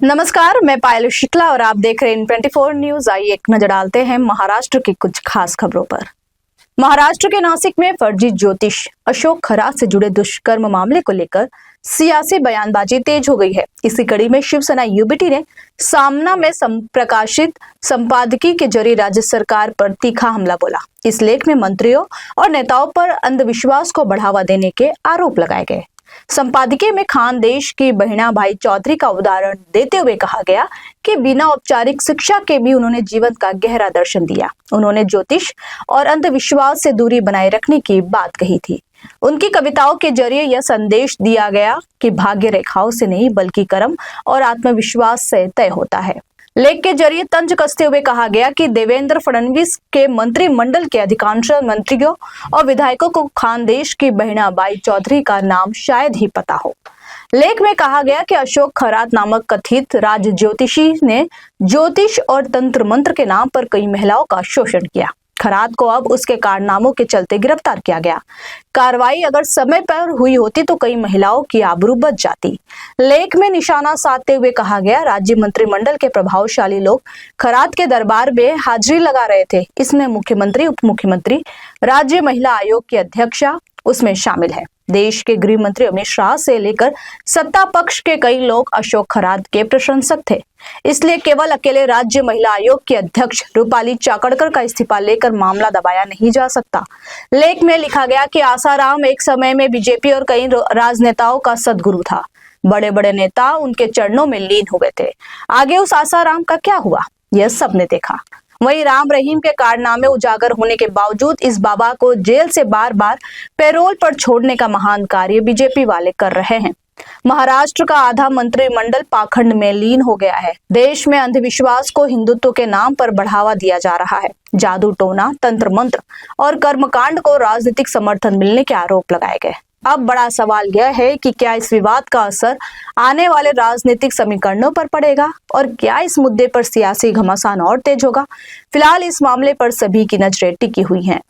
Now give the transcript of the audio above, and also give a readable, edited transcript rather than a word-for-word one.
नमस्कार, मैं पायल शुक्ला और आप देख रहे हैं N24 न्यूज। आइए एक नजर डालते हैं महाराष्ट्र की कुछ खास खबरों पर। महाराष्ट्र के नासिक में फर्जी ज्योतिष अशोक खरात से जुड़े दुष्कर्म मामले को लेकर सियासी बयानबाजी तेज हो गई है। इसी कड़ी में शिवसेना यूबीटी ने सामना में प्रकाशित संपादकीय के जरिए राज्य सरकार पर तीखा हमला बोला। इस लेख में मंत्रियों और नेताओं पर अंधविश्वास को बढ़ावा देने के आरोप लगाए गए। संपादकीय में खानदेश की बहिणा भाई चौधरी का उदाहरण देते हुए कहा गया कि बिना औपचारिक शिक्षा के भी उन्होंने जीवन का गहरा दर्शन दिया। उन्होंने ज्योतिष और अंधविश्वास से दूरी बनाए रखने की बात कही थी। उनकी कविताओं के जरिए यह संदेश दिया गया कि भाग्य रेखाओं से नहीं बल्कि कर्म और आत्मविश्वास से तय होता है। लेख के जरिए तंज कसते हुए कहा गया कि देवेंद्र फडणवीस के मंत्रिमंडल के अधिकांश मंत्रियों और विधायकों को खानदेश की बहिणा बाई चौधरी का नाम शायद ही पता हो। लेख में कहा गया कि अशोक खरात नामक कथित राज ज्योतिषी ने ज्योतिष और तंत्र मंत्र के नाम पर कई महिलाओं का शोषण किया। खरात को अब उसके कारनामों के चलते गिरफ्तार किया गया। कार्रवाई अगर समय पर हुई होती तो कई महिलाओं की आबरू बच जाती। लेख में निशाना साधते हुए कहा गया, राज्य मंत्रिमंडल के प्रभावशाली लोग खरात के दरबार में हाजिरी लगा रहे थे। इसमें मुख्यमंत्री, उप मुख्यमंत्री, राज्य महिला आयोग की अध्यक्षा उसमें शामिल है। देश के गृह मंत्री अमित शाह से लेकर सत्ता पक्ष के कई लोग अशोक खरात के प्रशंसक थे। इसलिए केवल अकेले राज्य महिला आयोग की अध्यक्ष रूपाली चाकणकर का इस्तीफा लेकर मामला दबाया नहीं जा सकता। लेख में लिखा गया कि आसाराम एक समय में बीजेपी और कई राजनेताओं का सदगुरु था। बड़े बड़े नेता उनके चरणों में लीन हो गए थे। आगे उस आसाराम का क्या हुआ, यह सबने देखा। वहीं राम रहीम के कारनामे उजागर होने के बावजूद इस बाबा को जेल से बार बार पैरोल पर छोड़ने का महान कार्य बीजेपी वाले कर रहे हैं। महाराष्ट्र का आधा मंत्रिमंडल पाखंड में लीन हो गया है। देश में अंधविश्वास को हिंदुत्व के नाम पर बढ़ावा दिया जा रहा है। जादू टोना, तंत्र मंत्र और कर्मकांड को राजनीतिक समर्थन मिलने के आरोप लगाए गए। अब बड़ा सवाल यह है कि क्या इस विवाद का असर आने वाले राजनीतिक समीकरणों पर पड़ेगा और क्या इस मुद्दे पर सियासी घमासान और तेज होगा। फिलहाल इस मामले पर सभी की नजरें टिकी हुई हैं।